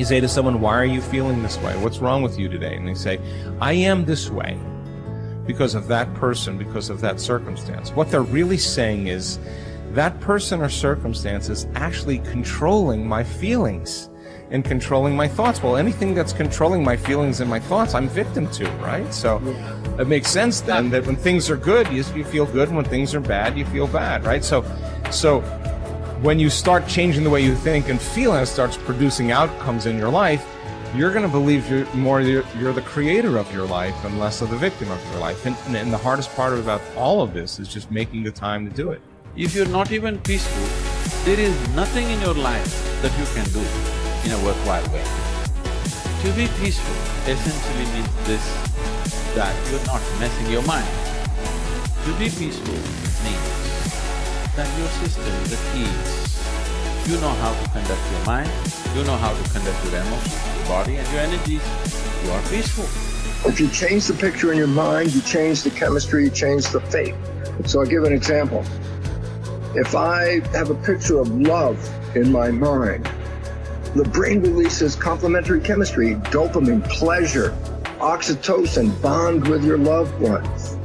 You say to someone, why are you feeling this way? What's wrong with you today? And they say, I am this way because of that person, because of that circumstance. What they're really saying is, that person or circumstance is actually controlling my feelings and controlling my thoughts. Well, anything that's controlling my feelings and my thoughts, I'm victim to, right? So it makes sense then that when things are good, you feel good, and when things are bad, you feel bad, right? So when you start changing the way you think and feel, and it starts producing outcomes in your life, you're going to believe you're the creator of your life and less of the victim of your life. And the hardest part about all of this is just making the time to do it. If you're not even peaceful, there is nothing in your life that you can do in a worthwhile way. To be peaceful essentially means this, that you're not messing your mind. To be peaceful means that your system is at ease. You know how to conduct your mind, you know how to conduct your emotions, your body and your energies. You are peaceful. If you change the picture in your mind, you change the chemistry, you change the fate. So I'll give an example. If I have a picture of love in my mind, the brain releases complementary chemistry, dopamine, pleasure, oxytocin, bond with your loved one,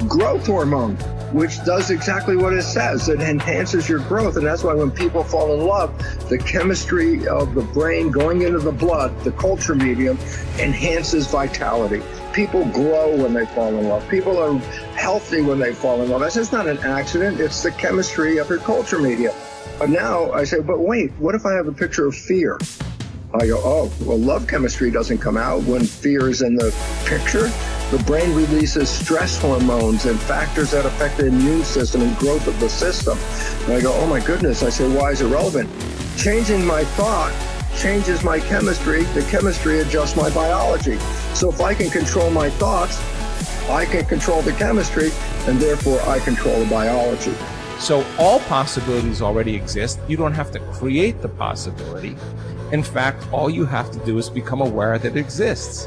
growth hormone, which does exactly what it says. It enhances your growth, and that's why when people fall in love, the chemistry of the brain going into the blood, the culture medium, enhances vitality. People grow when they fall in love. People are healthy when they fall in love. That's just not an accident. It's the chemistry of your culture media. But now I say, but wait, what if I have a picture of fear? I go, oh, well, love chemistry doesn't come out when fear is in the picture. The brain releases stress hormones and factors that affect the immune system and growth of the system. And I go, oh my goodness. I say, why is it relevant? Changing my thought changes my chemistry. The chemistry adjusts my biology. So if I can control my thoughts, I can control the chemistry, and therefore I control the biology. So all possibilities already exist. You don't have to create the possibility. In fact, all you have to do is become aware that it exists.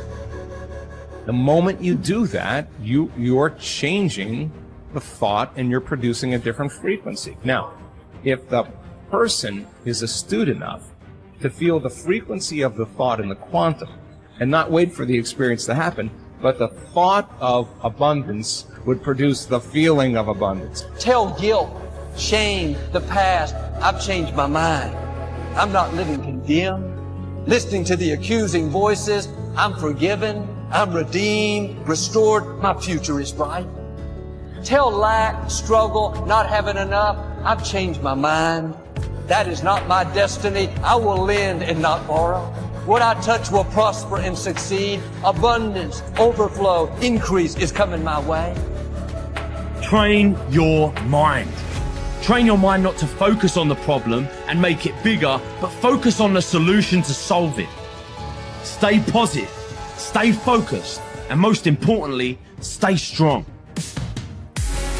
The moment you do that, you're changing the thought and you're producing a different frequency. Now, if the person is astute enough to feel the frequency of the thought in the quantum and not wait for the experience to happen, but the thought of abundance would produce the feeling of abundance. Tell guilt, shame, the past, I've changed my mind. I'm not living condemned. Listening to the accusing voices, I'm forgiven, I'm redeemed, restored, my future is bright. Tell lack, struggle, not having enough, I've changed my mind. That is not my destiny. I will lend and not borrow. What I touch will prosper and succeed. Abundance, overflow, increase is coming my way. Train your mind. Train your mind not to focus on the problem and make it bigger, but focus on the solution to solve it. Stay positive, stay focused, and most importantly, stay strong.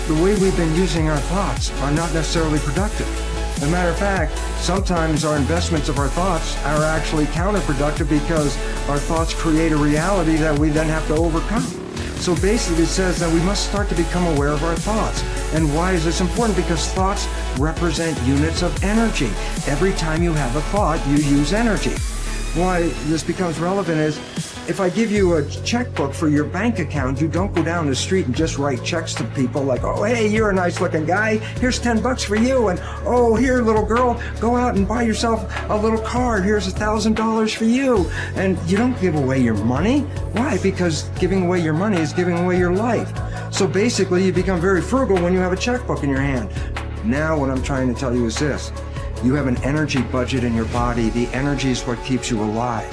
The way we've been using our thoughts are not necessarily productive. As a matter of fact, sometimes our investments of our thoughts are actually counterproductive because our thoughts create a reality that we then have to overcome. So basically it says that we must start to become aware of our thoughts. And why is this important? Because thoughts represent units of energy. Every time you have a thought, you use energy. Why this becomes relevant is, if I give you a checkbook for your bank account, you don't go down the street and just write checks to people like, oh, hey, you're a nice looking guy, here's 10 bucks for you, and oh, here, little girl, go out and buy yourself a little car, here's $1,000 for you. And you don't give away your money. Why? Because giving away your money is giving away your life. So basically, you become very frugal when you have a checkbook in your hand. Now what I'm trying to tell you is this. You have an energy budget in your body. The energy is what keeps you alive.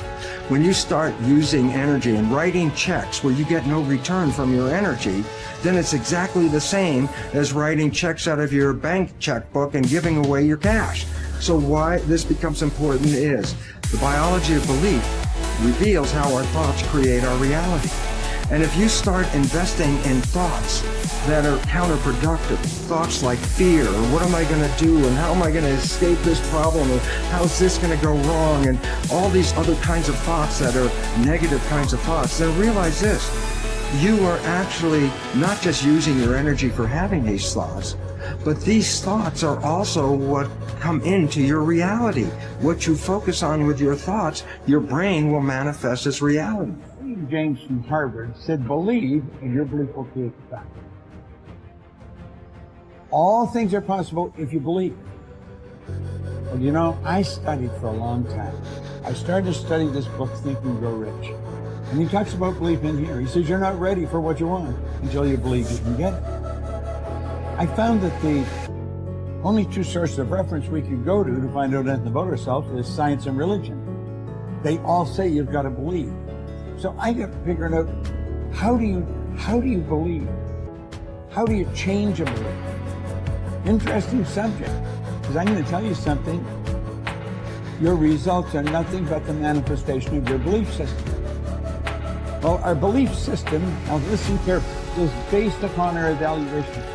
When you start using energy and writing checks where you get no return from your energy, then it's exactly the same as writing checks out of your bank checkbook and giving away your cash. So why this becomes important is the biology of belief reveals how our thoughts create our reality. And if you start investing in thoughts that are counterproductive, thoughts like fear, or what am I going to do, and how am I going to escape this problem, or how's this going to go wrong, and all these other kinds of thoughts that are negative kinds of thoughts, then realize this. You are actually not just using your energy for having these thoughts, But these thoughts are also what come into your reality. What you focus on with your thoughts, your brain will manifest as reality. James from Harvard said, believe and your belief will create the fact. All things are possible if you believe. Well, you know, I studied for a long time. I started to study this book, Think and Grow Rich. And he talks about belief in here. He says, you're not ready for what you want until you believe you can get it. I found that the only two sources of reference we could go to find out anything about ourselves is science and religion. They all say you've got to believe. So I got figuring out, how do you believe? How do you change a belief? Interesting subject, because I'm going to tell you something. Your results are nothing but the manifestation of your belief system. Well, our belief system, now listen carefully, is based upon our evaluation process.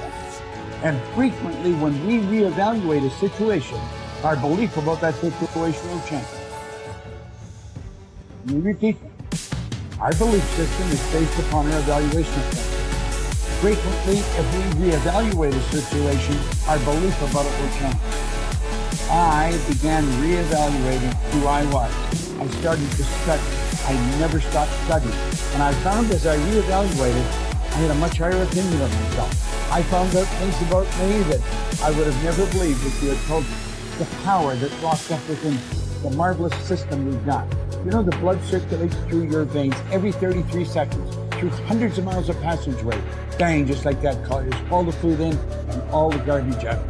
And frequently when we reevaluate a situation, our belief about that situation will change. Let me repeat that. Our belief system is based upon our evaluation process. Frequently, if we reevaluate a situation, our belief about it will change. I began reevaluating who I was. I started to study. I never stopped studying. And I found as I reevaluated, I had a much higher opinion of myself. I found out things about me that I would have never believed if you had told me. The power that's locked up within the marvelous system we've got. You know, the blood circulates through your veins every 33 seconds, through hundreds of miles of passageway. Bang, just like that, just all the food in and all the garbage out.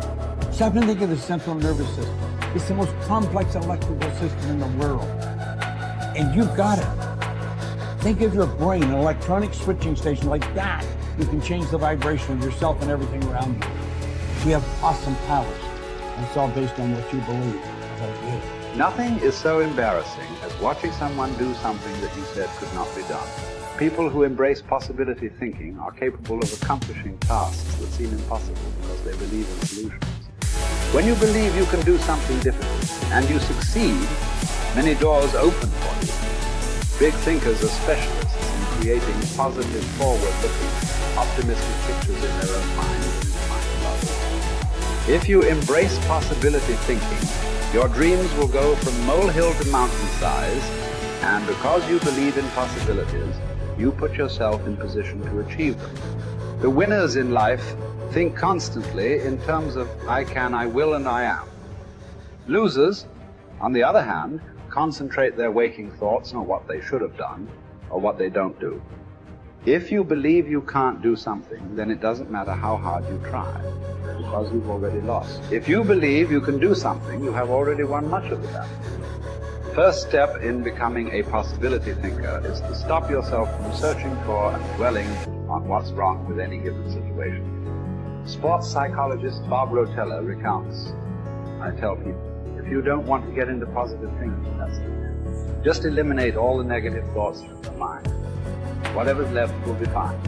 Stop and think of the central nervous system. It's the most complex electrical system in the world. And you've got it. Think of your brain, an electronic switching station like that. You can change the vibration of yourself and everything around you. We have awesome powers. And it's all based on what you believe about you. Nothing is so embarrassing as watching someone do something that you said could not be done. People who embrace possibility thinking are capable of accomplishing tasks that seem impossible because they believe in solutions. When you believe you can do something difficult and you succeed, many doors open for you. Big thinkers are specialists in creating positive, forward-looking, optimistic pictures in their own mind and in the mind of others. If you embrace possibility thinking, your dreams will go from molehill to mountain size, and because you believe in possibilities, you put yourself in position to achieve them. The winners in life think constantly in terms of I can, I will, and I am. Losers, on the other hand, concentrate their waking thoughts on what they should have done or what they don't do. If you believe you can't do something, then it doesn't matter how hard you try, because you've already lost. If you believe you can do something, you have already won much of the battle. First step in becoming a possibility thinker is to stop yourself from searching for and dwelling on what's wrong with any given situation. Sports psychologist Bob Rotella recounts, I tell people, if you don't want to get into positive thinking, that's it. Just eliminate all the negative thoughts from your mind. Whatever's left will be fine.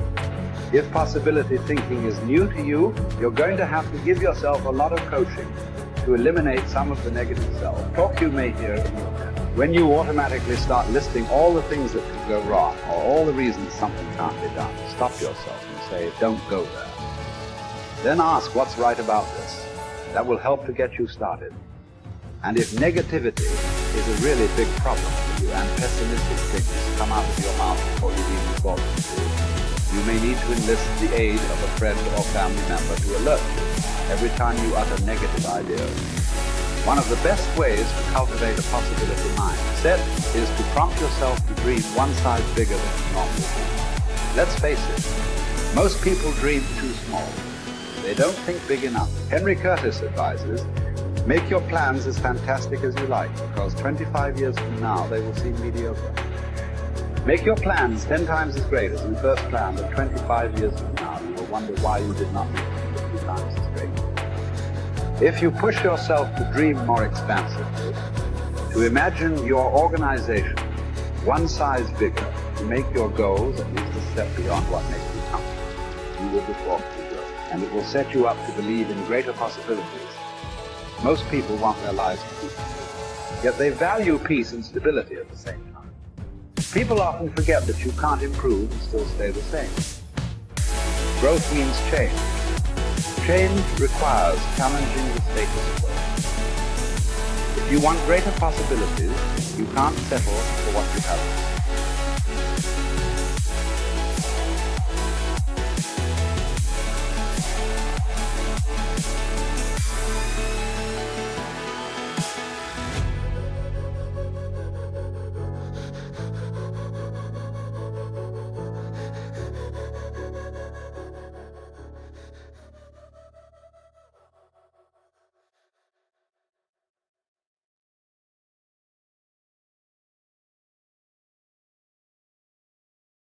If possibility thinking is new to you, you're going to have to give yourself a lot of coaching to eliminate some of the negative self-talk you may hear in your head. When you automatically start listing all the things that could go wrong, or all the reasons something can't be done, stop yourself and say, don't go there. Then ask what's right about this. That will help to get you started. And if negativity is a really big problem for you and pessimistic things come out of your mouth before you even thought them through, you may need to enlist the aid of a friend or family member to alert you every time you utter negative ideas. One of the best ways to cultivate a possibility mindset is to prompt yourself to dream one size bigger than you normally do. Let's face it, most people dream too small. They don't think big enough. Henry Curtis advises, make your plans as fantastic as you like, because 25 years from now they will seem mediocre. Make your plans 10 times as great as you first planned, and 25 years from now you will wonder why you did not make them 50 times as great. If you push yourself to dream more expansively, to imagine your organization one size bigger, to make your goals at least a step beyond what makes you comfortable, you will be forced to grow, and it will set you up to believe in greater possibilities. Most people want their lives to be peaceful, yet they value peace and stability at the same time. People often forget that you can't improve and still stay the same. Growth means change. Change requires challenging the status quo. If you want greater possibilities, you can't settle for what you haven't.